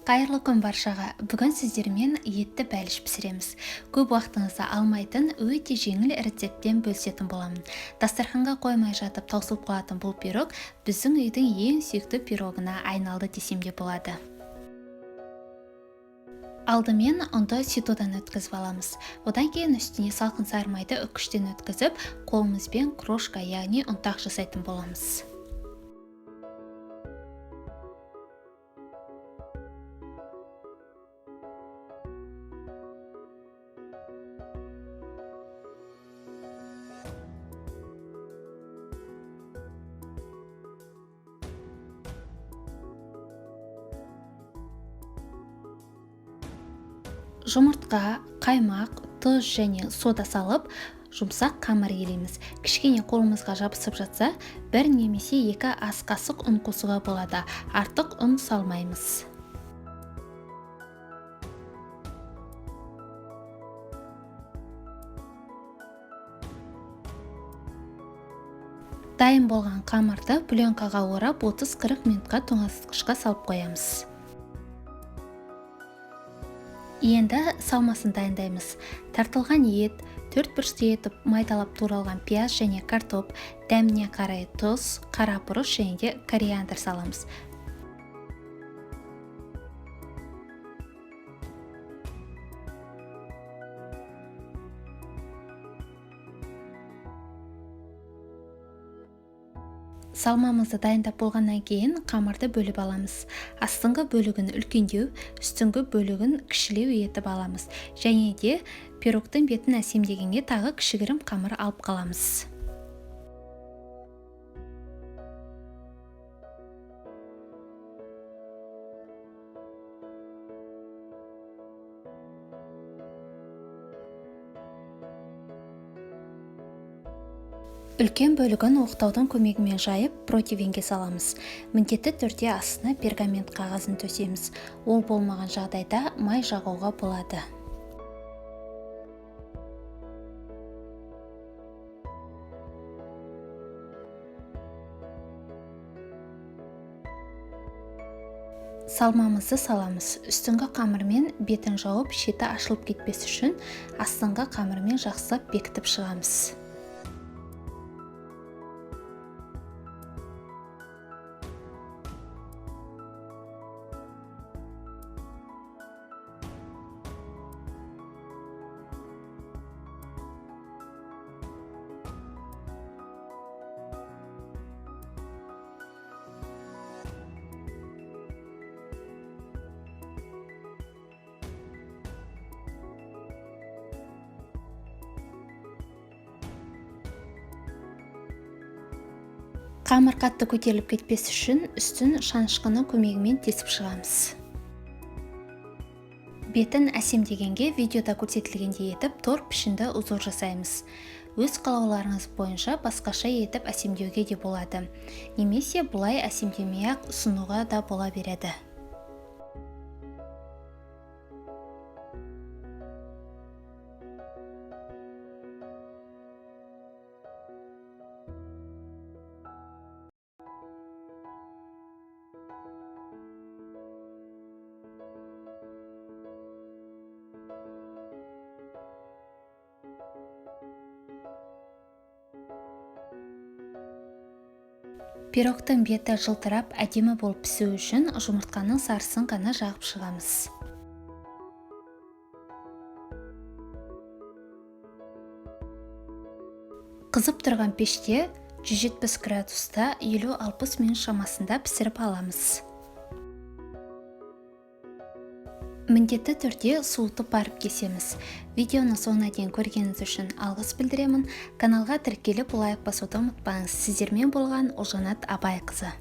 Қайырлы күн баршаға. Бүгін сіздермен етті бәліш пісіреміз. Көп уақытыңызды алмайтын, өте жеңіл рецептпен бөлісетін боламын. Дастарханға қоймай жатып таусылып қалатын бұл пирог біздің үйдің ең сүйікті пирогына айналды десем де болады. Алдымен ұнды ситодан өткізіп аламыз. Одан кейін үстіне салқын сары майды үккіштен өткізіп, қолымызбен крошка, яғни ұнтақ жасайтын боламыз. Жұмыртқа, қаймақ, тұз және сода салып, жұмсақ қамыр елейміз. Кішкене қолымызға жабысып жатса, бір немесе 2 ас қасық ұн қосуға болады. Артық ұн салмаймыз. Дайын болған қамырды пленкаға орап 30-40 минутқа тоңазытқышқа салып қоямыз. Енді салмасын дайындаймыз. Тартылған ет, 4 бүрісті етіп майдалап туралған пияз және картоп, дәміне қарай тұз, қара бұрыш және де кориандр саламыз. Салмамызды дайындап болғаннан кейін қамырды бөліп аламыз. Астыңғы бөлігін үлкендеу, үстіңгі бөлігін кішілеу етіп аламыз. Және де пирогтың бетін әсемдегенге тағы кішігірім қамыр алып қаламыз. Үлкен бөлігін оқтаудың көмегімен жайып, противенге саламыз. Міндетті түрде астына пергамент қағазын төсеміз. Ол болмаған жағдайда май жағуға болады. Салмамызды саламыз. Үстіңгі қамырмен бетін жауып, шеті ашылып кетпес үшін астыңғы қамырмен жақсылап бекітіп шығамыз. Қамыр қатты көтеріліп кетпес үшін үстін шанышқының көмегімен тесіп шығамыз. Бетін әсемдегенге видеода көрсетілгендей етіп тор пішінді узор жасаймыз. Өз қалауларыңыз бойынша басқаша етіп әсемдеуге де болады. Немесе бұлай әсемдемей-ақ ұсынуға да бола береді. Пирогтың беті жылтырап, әдемі болып пісу үшін жұмыртқаның сарысын ғана жағып шығамыз. Қызып тұрған пеште 170 градуста 50-60 минут шамасында пісіріп аламыз. Міндетті түрде суытып барып кесеміз. Видеоны соңына дейін көргеніңіз үшін алғыс білдіремін. Каналға тіркеліп лайк басуды ұмытпаңыз. Сіздермен болған Ұлжанат Абайқызы.